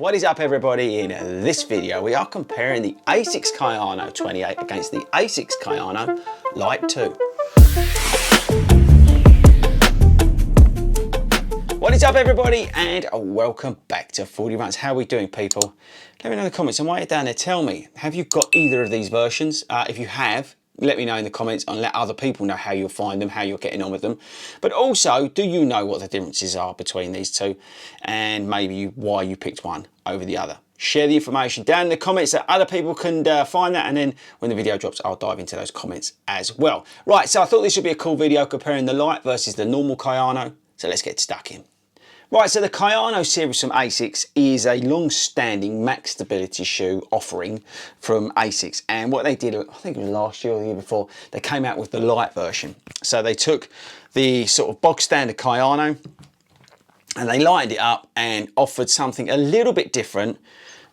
What is up everybody? In this video we are comparing the Asics Kayano 28 against the Asics Kayano Lite 2. What is up everybody and welcome back to 40 Runs. How are we doing people? Let me know in the comments and while you're down there tell me, have you got either of these versions? If you have, let me know in the comments and let other people know how you'll find them, how you're getting on with them. But also, do you know what the differences are between these two and maybe why you picked one over the other? Share the information down in the comments so other people can find that, and then when the video drops I'll dive into those comments as well. Right, so I thought this would be a cool video comparing the Lite versus the normal Kayano, so let's get stuck in. Right, so the Kayano series from Asics is a long-standing max stability shoe offering from Asics, and what they did, I think it was last year or the year before, they came out with the Lite version. So they took the sort of box standard Kayano and they lightened it up and offered something a little bit different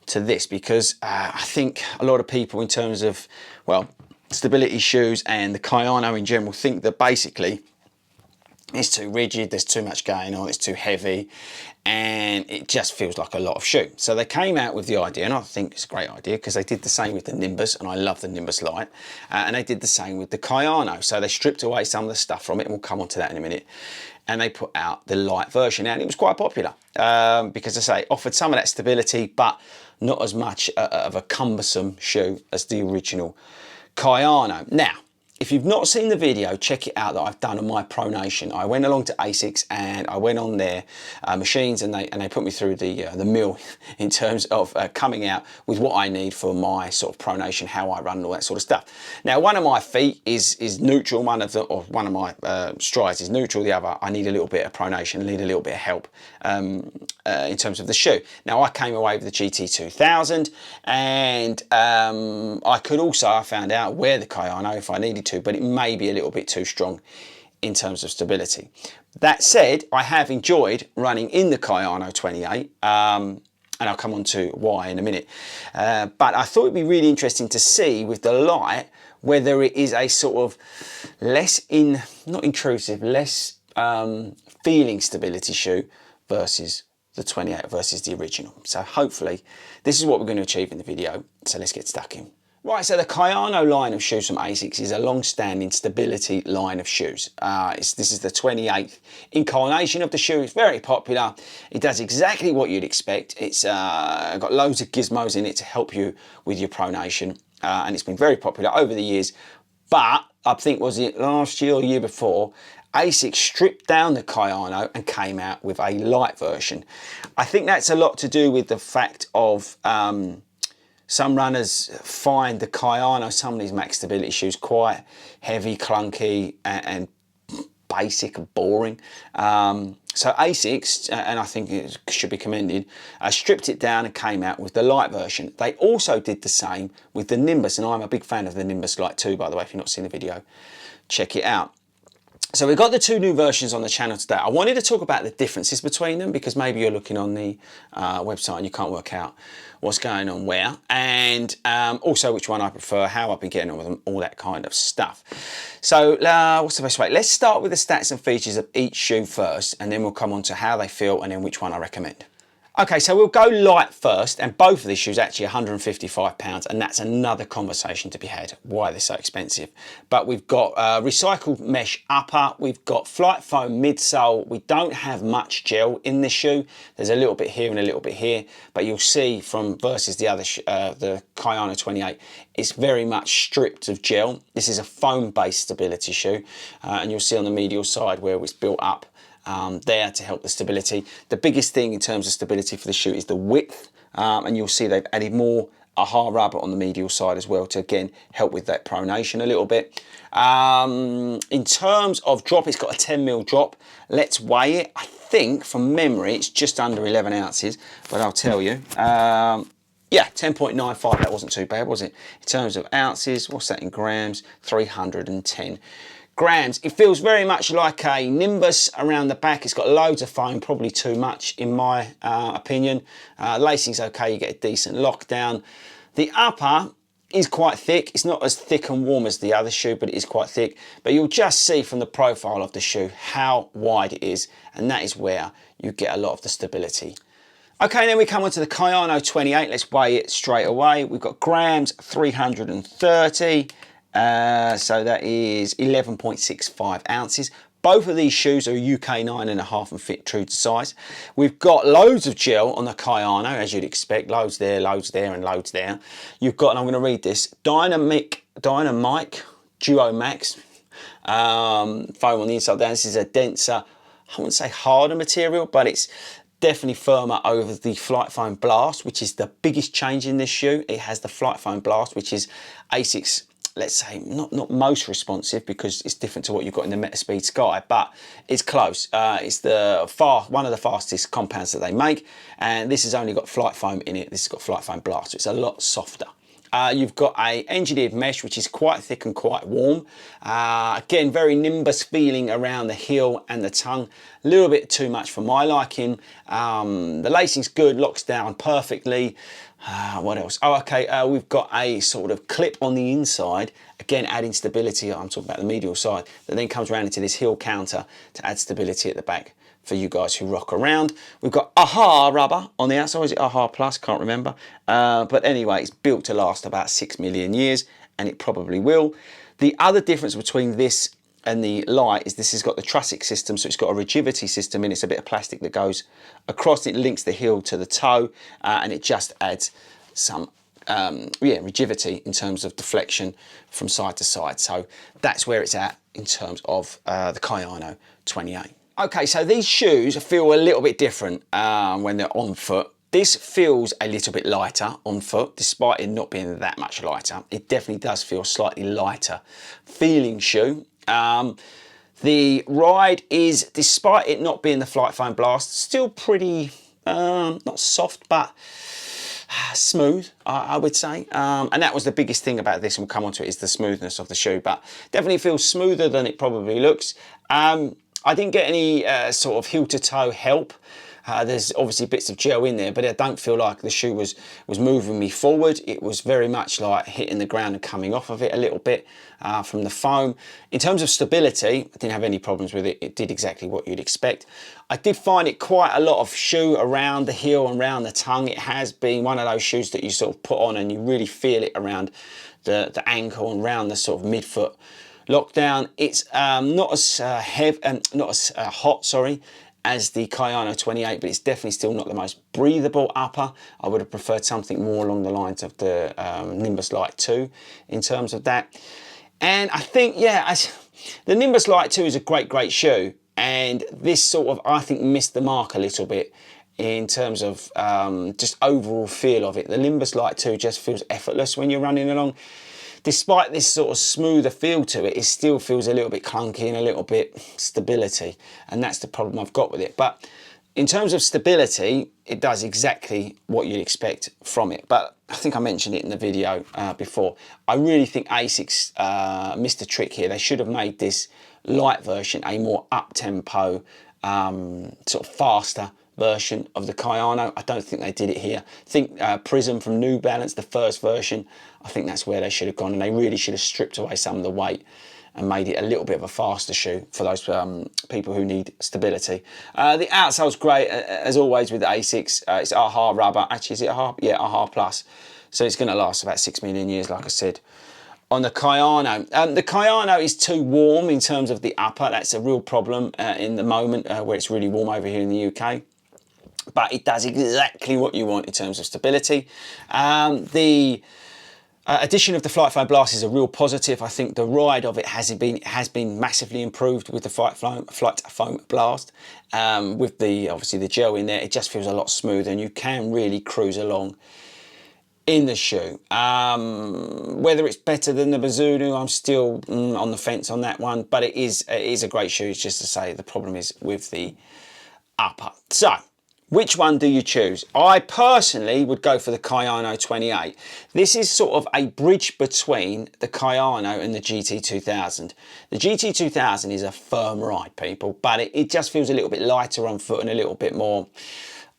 to this, because I think a lot of people in terms of, well, stability shoes and the Kayano in general think that basically it's too rigid, there's too much going on, it's too heavy, and it just feels like a lot of shoe. So they came out with the idea, and I think it's a great idea because they did the same with the Nimbus, and I love the Nimbus Lite, and they did the same with the Kayano. So they stripped away some of the stuff from it, and we'll come on to that in a minute, and they put out the Lite version, and it was quite popular because, as I say, it offered some of that stability, but not as much of a cumbersome shoe as the original Kayano. Now, if you've not seen the video, check it out that I've done on my pronation. I went along to Asics and I went on their machines, and they put me through the mill in terms of coming out with what I need for my sort of pronation, how I run and all that sort of stuff. Now, one of my feet is neutral, one of my strides is neutral, the other I need a little bit of pronation, need a little bit of help in terms of the shoe. Now, I came away with the GT2000, and I found out wear the Kayano if I needed to, but it may be a little bit too strong in terms of stability. That said, I have enjoyed running in the Kayano 28, and I'll come on to why in a minute. But I thought it'd be really interesting to see with the Lite whether it is a sort of not intrusive, less feeling stability shoe versus the 28 versus the original. So hopefully this is what we're going to achieve in the video. So let's get stuck in. Right, so the Kayano line of shoes from Asics is a long-standing stability line of shoes. This is the 28th incarnation of the shoe. It's very popular. It does exactly what you'd expect. It's got loads of gizmos in it to help you with your pronation, and it's been very popular over the years. But I think, was it last year or the year before, Asics stripped down the Kayano and came out with a Lite version. I think that's a lot to do with the fact of some runners find the Kayano, some of these max stability shoes, quite heavy, clunky, and basic and boring. So Asics, and I think it should be commended, stripped it down and came out with the Lite version. They also did the same with the Nimbus, and I'm a big fan of the Nimbus Lite 2, by the way. If you've not seen the video, check it out. So we've got the two new versions on the channel today. I wanted to talk about the differences between them, because maybe you're looking on the website and you can't work out what's going on where, and also which one I prefer, how I've been getting on with them, all that kind of stuff. So what's the best way? Let's start with the stats and features of each shoe first, and then we'll come on to how they feel and then which one I recommend. Okay, so we'll go Lite first, and both of these shoes are actually £155, and that's another conversation to be had, why they're so expensive. But we've got recycled mesh upper, we've got flight foam midsole. We don't have much gel in this shoe. There's a little bit here and a little bit here, but you'll see from versus the other, the Kayano 28, it's very much stripped of gel. This is a foam-based stability shoe, and you'll see on the medial side where it's built up there to help the stability. The biggest thing in terms of stability for the shoe is the width, and you'll see they've added more AHA rubber on the medial side as well to again help with that pronation a little bit. In terms of drop, it's got a 10mm drop. Let's weigh it. I think from memory it's just under 11 ounces, but I'll tell you. Yeah, 10.95, that wasn't too bad, was it? In terms of ounces, what's that in grams? 310 grams. It feels very much like a Nimbus around the back. It's got loads of foam, probably too much in my opinion. Lacing's okay, you get a decent lockdown. The upper is quite thick. It's not as thick and warm as the other shoe, but it is quite thick. But you'll just see from the profile of the shoe how wide it is, and that is where you get a lot of the stability Okay, then we come on to the Kayano 28. Let's weigh it straight away. We've got grams, 330. So that is 11.65 ounces. Both of these shoes are UK 9.5 and fit true to size. We've got loads of gel on the Kayano, as you'd expect. Loads there, and loads there. You've got, and I'm going to read this, Dynamic Duo Max foam on the inside. This is a denser, I wouldn't say harder material, but it's definitely firmer over the Flight Foam Blast, which is the biggest change in this shoe. It has the Flight Foam Blast, which is Asics, let's say, not most responsive, because it's different to what you've got in the Metaspeed Sky, but it's close. It's one of the fastest compounds that they make, and this has only got Flight Foam in it. This has got Flight Foam Blast, so it's a lot softer. You've got a engineered mesh, which is quite thick and quite warm. Again, very Nimbus feeling around the heel and the tongue. A little bit too much for my liking. The lacing's good, locks down perfectly. What else? Oh, okay, we've got a sort of clip on the inside, again adding stability. I'm talking about the medial side, that then comes around into this heel counter to add stability at the back for you guys who rock around. We've got AHA rubber on the outside. Is it AHA Plus? Can't remember. But anyway, it's built to last about 6 million years, and it probably will. The other difference between this and the Lite is this has got the Trussic system, so it's got a rigidity system in. It's a bit of plastic that goes across. It links the heel to the toe, and it just adds some rigidity in terms of deflection from side to side. So that's where it's at in terms of the Kayano 28. Okay, so these shoes feel a little bit different when they're on foot. This feels a little bit lighter on foot, despite it not being that much lighter. It definitely does feel slightly lighter feeling shoe. The ride is, despite it not being the Flight Foam Blast, still pretty, not soft, but smooth, I would say. And that was the biggest thing about this, and we'll come on to it, is the smoothness of the shoe, but definitely feels smoother than it probably looks. I didn't get any sort of heel to toe help. There's obviously bits of gel in there, but I don't feel like the shoe was moving me forward. It was very much like hitting the ground and coming off of it a little bit from the foam. In terms of stability, I didn't have any problems with it. It did exactly what you'd expect. I did find it quite a lot of shoe around the heel and around the tongue. It has been one of those shoes that you sort of put on and you really feel it around the ankle and around the sort of midfoot lockdown. It's not as heavy and not as hot, sorry, as the Kayano 28, but it's definitely still not the most breathable upper. I would have preferred something more along the lines of the Nimbus Lite 2 in terms of that. And I think, yeah, the Nimbus Lite 2 is a great shoe, and this sort of, I think, missed the mark a little bit in terms of just overall feel of it. The Nimbus Lite 2 just feels effortless when you're running along. Despite this sort of smoother feel to it, it still feels a little bit clunky and a little bit stability, and that's the problem I've got with it. But in terms of stability, it does exactly what you'd expect from it. But I think I mentioned it in the video before. I really think Asics missed a trick here. They should have made this light version a more up-tempo, sort of faster version of the Kayano. I don't think they did it here. I think Prism from New Balance, the first version, I think that's where they should have gone, and they really should have stripped away some of the weight and made it a little bit of a faster shoe for those people who need stability. The outsole's great, as always with Asics. It's AHA rubber. Actually, is it AHA? Yeah, AHA Plus. So it's going to last about 6 million years, like I said. On the Kayano, the Kayano is too warm in terms of the upper. That's a real problem in the moment where it's really warm over here in the UK. But it does exactly what you want in terms of stability. The addition of the Flight Foam Blast is a real positive. I think the ride of it has been massively improved with the Flight Foam Blast. With obviously the gel in there, it just feels a lot smoother, and you can really cruise along in the shoe. Whether it's better than the Bazunu, I'm still on the fence on that one, but it is a great shoe. It's just to say the problem is with the upper. So, which one do you choose? I personally would go for the Kayano 28. This is sort of a bridge between the Kayano and the GT2000. The GT2000 is a firm ride, people, but it just feels a little bit lighter on foot and a little bit more,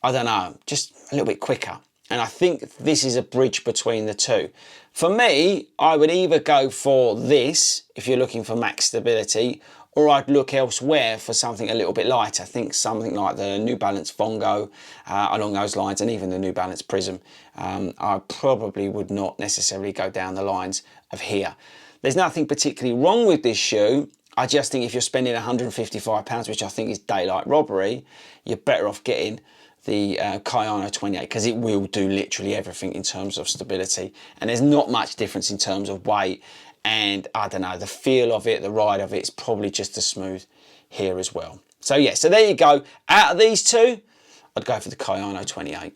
I don't know, just a little bit quicker. And I think this is a bridge between the two. For me, I would either go for this, if you're looking for max stability, or I'd look elsewhere for something a little bit lighter. I think something like the New Balance Fongo, along those lines, and even the New Balance Prism. I probably would not necessarily go down the lines of here. There's nothing particularly wrong with this shoe. I just think if you're spending £155, which I think is daylight robbery, you're better off getting the Kayano 28, because it will do literally everything in terms of stability, and there's not much difference in terms of weight, and I don't know, the feel of it, the ride of it is probably just as smooth here as well. So yeah, so there you go. Out of these two, I'd go for the Kayano 28.